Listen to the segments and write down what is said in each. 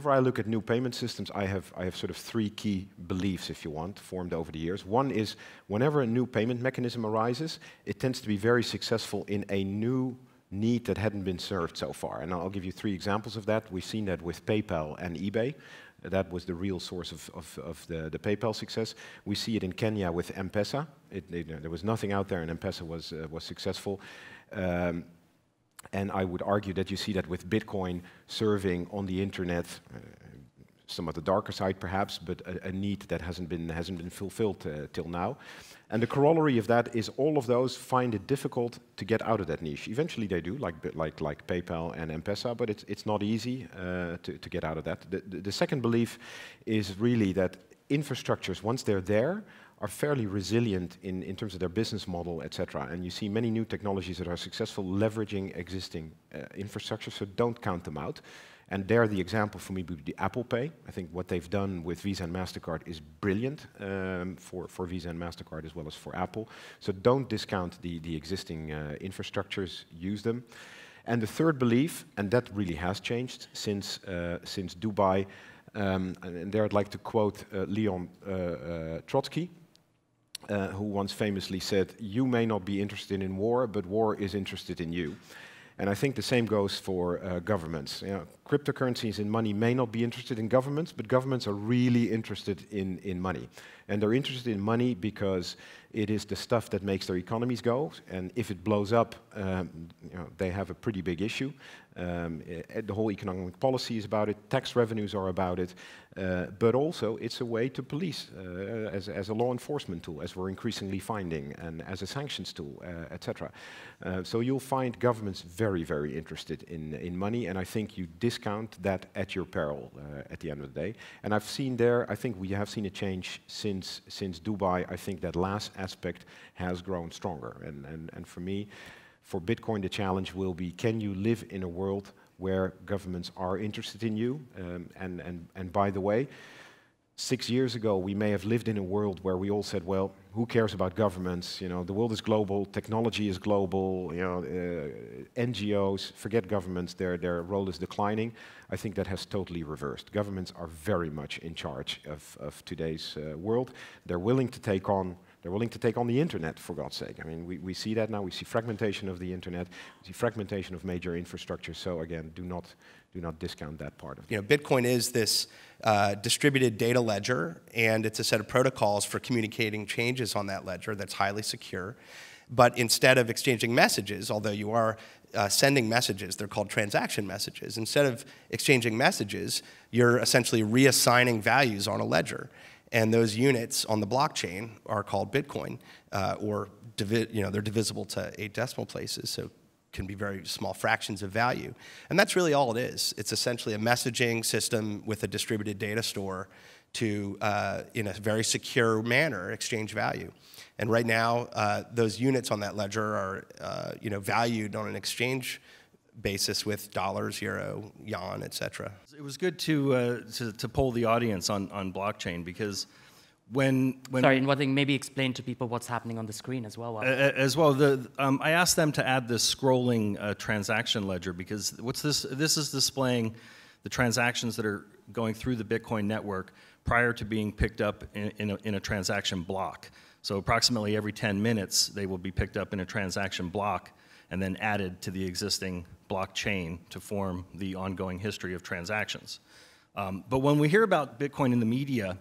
whenever I look at new payment systems, I have sort of three key beliefs, if you want, formed over the years. One is, whenever a new payment mechanism arises, it tends to be very successful in a new need that hadn't been served so far. And I'll give you three examples of that. We've seen that with PayPal and eBay. That was the real source of the PayPal success. We see it in Kenya with M-Pesa. There was nothing out there, and M-Pesa was successful. And I would argue that you see that with Bitcoin serving on the internet, some of the darker side perhaps, but a need that hasn't been fulfilled till now. And the corollary of that is all of those find it difficult to get out of that niche. Eventually they do, like PayPal and M-Pesa, but it's not easy to get out of that. The second belief is really that infrastructures, once they're there, are fairly resilient in terms of their business model, etc. And you see many new technologies that are successful leveraging existing infrastructure, so don't count them out. And there the example for me would be Apple Pay. I think what they've done with Visa and MasterCard is brilliant for Visa and MasterCard as well as for Apple. So don't discount the existing infrastructures, use them. And the third belief, and that really has changed since Dubai, and there I'd like to quote Leon Trotsky, who once famously said, "You may not be interested in war, but war is interested in you." And I think the same goes for governments. You know, cryptocurrencies and money may not be interested in governments, but governments are really interested in money. And they're interested in money because it is the stuff that makes their economies go. And if it blows up, they have a pretty big issue. The whole economic policy is about it. Tax revenues are about it. But also, it's a way to police as a law enforcement tool, as we're increasingly finding, and as a sanctions tool, etc. So you'll find governments very, very interested in money, and I think you discount that at your peril at the end of the day. And I've seen there, I think we have seen a change since Dubai. I think that last aspect has grown stronger. And for me, for Bitcoin, the challenge will be, can you live in a world where governments are interested in you? And by the way, 6 years ago, we may have lived in a world where we all said, well, who cares about governments? You know, the world is global, technology is global, you know, NGOs, forget governments, their role is declining. I think that has totally reversed. Governments are very much in charge of today's world. They're willing to take on the internet, for God's sake. I mean, we see that now. We see fragmentation of the internet. We see fragmentation of major infrastructure. So again, do not discount that part of it. You know, Bitcoin is this distributed data ledger, and it's a set of protocols for communicating changes on that ledger that's highly secure. But instead of exchanging messages, although you are sending messages, they're called transaction messages. Instead of exchanging messages, you're essentially reassigning values on a ledger. And those units on the blockchain are called Bitcoin, or they're divisible to 8 decimal places, so can be very small fractions of value. And that's really all it is. It's essentially a messaging system with a distributed data store to, in a very secure manner, exchange value. And right now, those units on that ledger are valued on an exchange basis with dollars, euro, yuan, etc. It was good to poll the audience on blockchain, because when sorry, and one thing, maybe explain to people what's happening on the screen as well. I asked them to add this scrolling transaction ledger, because what's this? This is displaying the transactions that are going through the Bitcoin network prior to being picked up in a transaction block. So approximately every 10 minutes, they will be picked up in a transaction block and then added to the existing blockchain to form the ongoing history of transactions. But when we hear about Bitcoin in the media,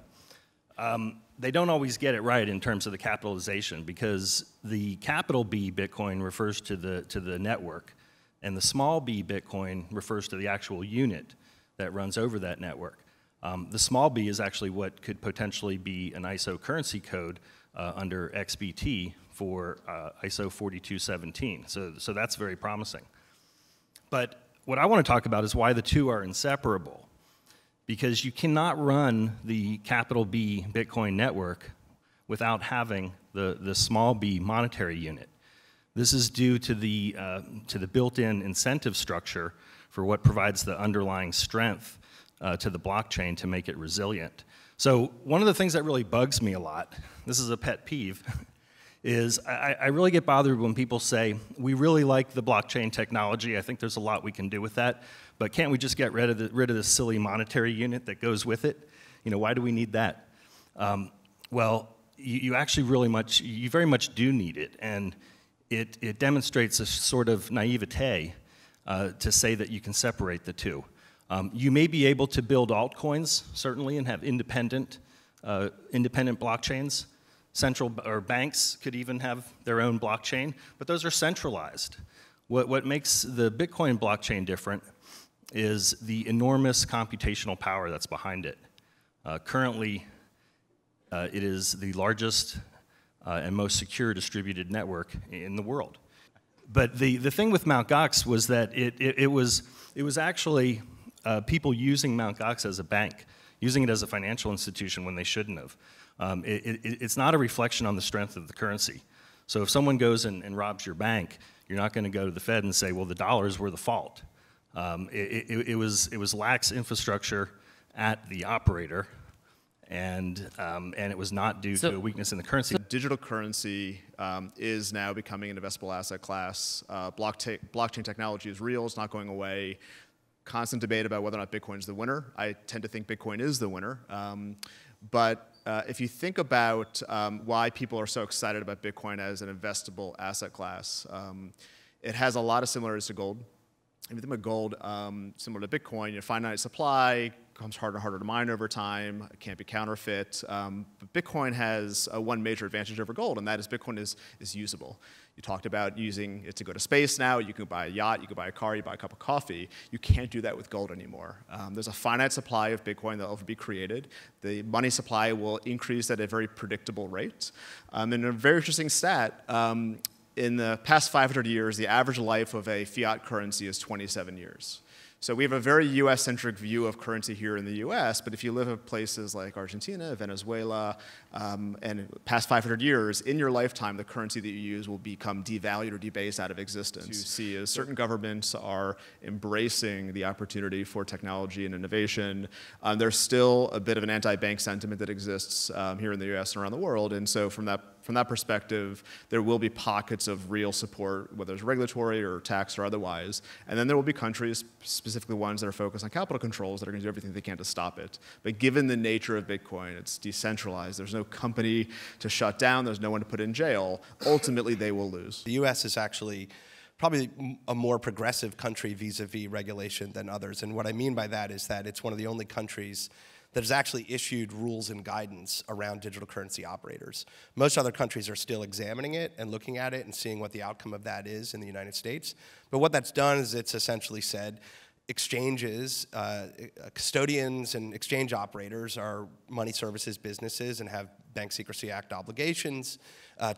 they don't always get it right in terms of the capitalization, because the capital B Bitcoin refers to the network, and the small b Bitcoin refers to the actual unit that runs over that network. The small b is actually what could potentially be an ISO currency code under XBT for ISO 4217. So that's very promising. But what I want to talk about is why the two are inseparable. Because you cannot run the capital B Bitcoin network without having the small b monetary unit. This is due to the built-in incentive structure for what provides the underlying strength to the blockchain to make it resilient. So one of the things that really bugs me a lot, this is a pet peeve, is I really get bothered when people say, we really like the blockchain technology, I think there's a lot we can do with that, but can't we just get rid of the silly monetary unit that goes with it? You know, why do we need that? Well, you actually you very much do need it, and it demonstrates a sort of naivete to say that you can separate the two. You may be able to build altcoins, certainly, and have independent blockchains. Banks could even have their own blockchain, but those are centralized. What makes the Bitcoin blockchain different is the enormous computational power that's behind it. Currently, it is the largest and most secure distributed network in the world. But the thing with Mt. Gox was that it was actually people using Mt. Gox as a bank, using it as a financial institution when they shouldn't have. It's not a reflection on the strength of the currency. So if someone goes and robs your bank, you're not going to go to the Fed and say, well, the dollars were the fault. It was lax infrastructure at the operator, and it was not due to a weakness in the currency. Digital currency is now becoming an investable asset class. Blockchain technology is real, it's not going away. Constant debate about whether or not Bitcoin is the winner. I tend to think Bitcoin is the winner. But if you think about why people are so excited about Bitcoin as an investable asset class, it has a lot of similarities to gold. If you think about gold, similar to Bitcoin, finite supply, becomes harder and harder to mine over time, it can't be counterfeit. But Bitcoin has one major advantage over gold, and that is Bitcoin is usable. You talked about using it to go to space now. You can buy a yacht, you can buy a car, you buy a cup of coffee. You can't do that with gold anymore. There's a finite supply of Bitcoin that will be created. The money supply will increase at a very predictable rate. And a very interesting stat, in the past 500 years, the average life of a fiat currency is 27 years. So we have a very US-centric view of currency here in the US, but if you live in places like Argentina, Venezuela, and past 500 years, in your lifetime, the currency that you use will become devalued or debased out of existence. You see as certain governments are embracing the opportunity for technology and innovation. There's still a bit of an anti-bank sentiment that exists here in the US and around the world, and so from that perspective, there will be pockets of real support, whether it's regulatory or tax or otherwise. And then there will be countries, specifically ones that are focused on capital controls, that are going to do everything they can to stop it. But given the nature of Bitcoin, it's decentralized. There's no company to shut down. There's no one to put in jail. Ultimately, they will lose. The US is actually probably a more progressive country vis-a-vis regulation than others. And what I mean by that is that it's one of the only countries that has actually issued rules and guidance around digital currency operators. Most other countries are still examining it and looking at it and seeing what the outcome of that is in the United States. But what that's done is it's essentially said exchanges, custodians and exchange operators are money services businesses and have Bank Secrecy Act obligations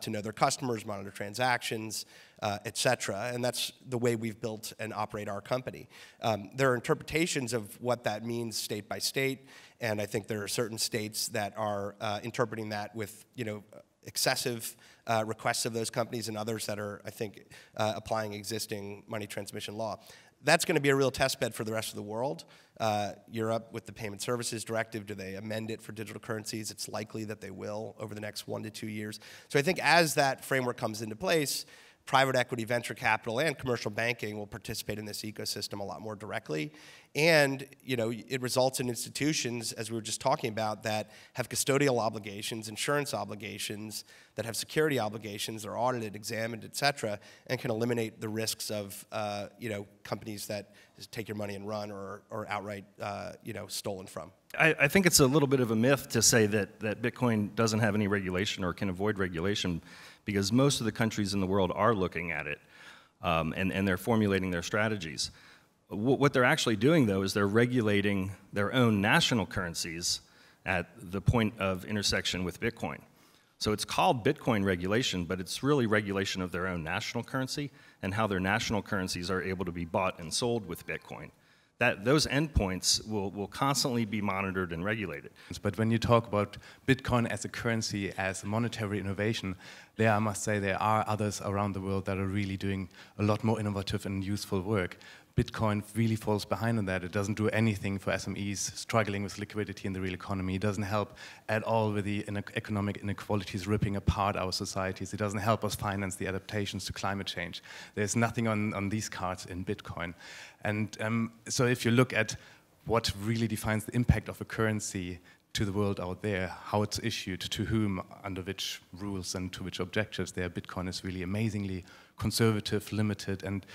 to know their customers, monitor transactions, et cetera. And that's the way we've built and operate our company. There are interpretations of what that means state by state, and I think there are certain states that are interpreting that with, excessive requests of those companies, and others that are, I think, applying existing money transmission law. That's going to be a real test bed for the rest of the world. Europe, with the Payment Services Directive, do they amend it for digital currencies? It's likely that they will over the next 1 to 2 years. So I think as that framework comes into place, private equity, venture capital, and commercial banking will participate in this ecosystem a lot more directly. And it results in institutions, as we were just talking about, that have custodial obligations, insurance obligations, that have security obligations, are audited, examined, et cetera, and can eliminate the risks of companies that take your money and run or outright stolen from. I think it's a little bit of a myth to say that Bitcoin doesn't have any regulation or can avoid regulation, because most of the countries in the world are looking at it, and they're formulating their strategies. What they're actually doing, though, is they're regulating their own national currencies at the point of intersection with Bitcoin. So it's called Bitcoin regulation, but it's really regulation of their own national currency and how their national currencies are able to be bought and sold with Bitcoin. Those endpoints will constantly be monitored and regulated. But when you talk about Bitcoin as a currency, as a monetary innovation, I must say there are others around the world that are really doing a lot more innovative and useful work. Bitcoin really falls behind on that. It doesn't do anything for SMEs struggling with liquidity in the real economy. It doesn't help at all with the economic inequalities ripping apart our societies. It doesn't help us finance the adaptations to climate change. There's nothing on these cards in Bitcoin. And so if you look at what really defines the impact of a currency to the world out there, how it's issued, to whom, under which rules and to which objectives there, Bitcoin is really amazingly conservative, limited, and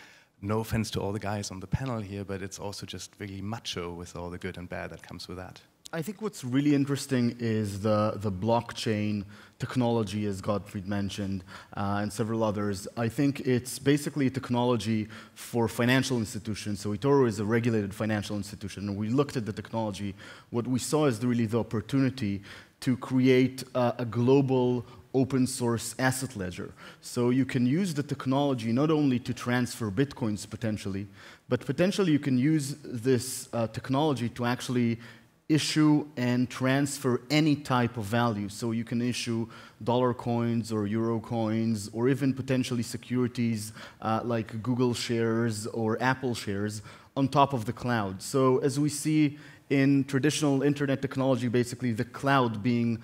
no offense to all the guys on the panel here, but it's also just really macho with all the good and bad that comes with that. I think what's really interesting is the blockchain technology, as Gottfried mentioned, and several others. I think it's basically a technology for financial institutions. So eToro is a regulated financial institution. And we looked at the technology. What we saw is really the opportunity to create a global open source asset ledger. So you can use the technology not only to transfer Bitcoins potentially, but potentially you can use this technology to actually issue and transfer any type of value. So you can issue dollar coins or euro coins or even potentially securities like Google shares or Apple shares on top of the cloud. So as we see in traditional internet technology, basically the cloud being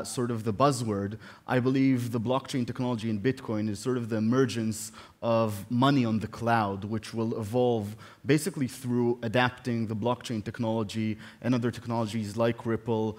sort of the buzzword, I believe the blockchain technology in Bitcoin is sort of the emergence of money on the cloud, which will evolve basically through adapting the blockchain technology and other technologies like Ripple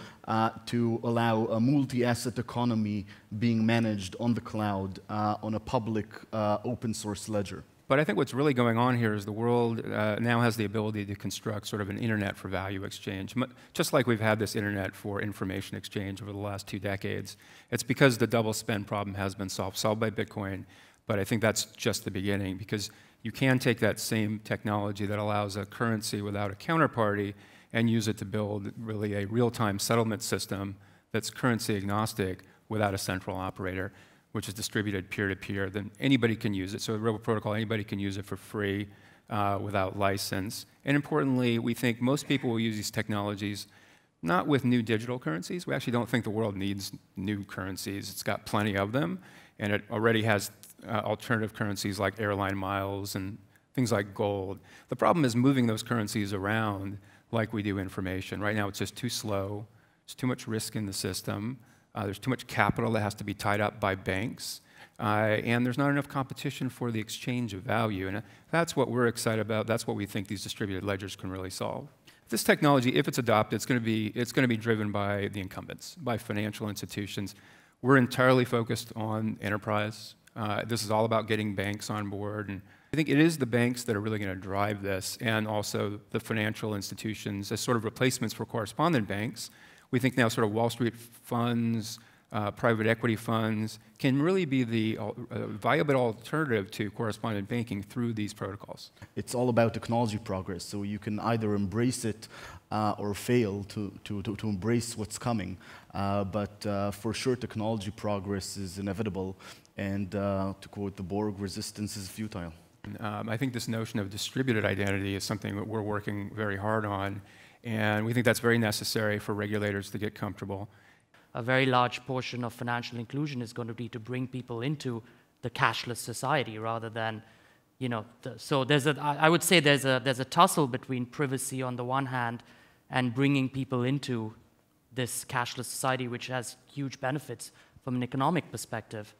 to allow a multi-asset economy being managed on the cloud on a public open source ledger. But I think what's really going on here is the world now has the ability to construct sort of an internet for value exchange. Just like we've had this internet for information exchange over the last 2 decades. It's because the double spend problem has been solved by Bitcoin, but I think that's just the beginning, because you can take that same technology that allows a currency without a counterparty and use it to build really a real-time settlement system that's currency agnostic without a central operator, which is distributed peer-to-peer, then anybody can use it. So the Ripple protocol, anybody can use it for free without license. And importantly, we think most people will use these technologies not with new digital currencies. We actually don't think the world needs new currencies. It's got plenty of them, and it already has alternative currencies like airline miles and things like gold. The problem is moving those currencies around like we do information. Right now, it's just too slow. There's too much risk in the system. There's too much capital that has to be tied up by banks, and there's not enough competition for the exchange of value. And that's what we're excited about. That's what we think these distributed ledgers can really solve. This technology, if it's adopted, it's going to be driven by the incumbents, by financial institutions. We're entirely focused on enterprise. This is all about getting banks on board, and I think it is the banks that are really going to drive this, and also the financial institutions as sort of replacements for correspondent banks. We think now sort of Wall Street funds, private equity funds can really be the viable alternative to correspondent banking through these protocols. It's all about technology progress, so you can either embrace it or fail to embrace what's coming. But for sure, technology progress is inevitable, and to quote the Borg, resistance is futile. I think this notion of distributed identity is something that we're working very hard on. And we think that's very necessary for regulators to get comfortable. A very large portion of financial inclusion is going to be to bring people into the cashless society rather than, you know, so I would say there's a tussle between privacy on the one hand and bringing people into this cashless society, which has huge benefits from an economic perspective.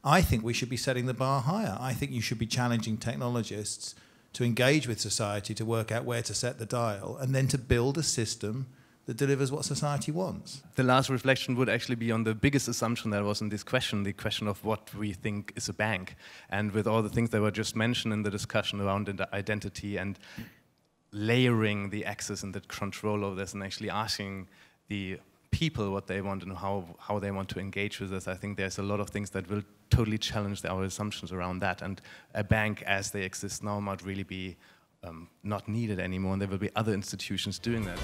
I think we should be setting the bar higher. I think you should be challenging technologists to engage with society, to work out where to set the dial, and then to build a system that delivers what society wants. The last reflection would actually be on the biggest assumption that was in this question, the question of what we think is a bank. And with all the things that were just mentioned in the discussion around identity and layering the access and the control of this and actually asking the people what they want and how they want to engage with this, I think there's a lot of things that will totally challenge our assumptions around that. And a bank as they exist now might really be not needed anymore, and there will be other institutions doing that.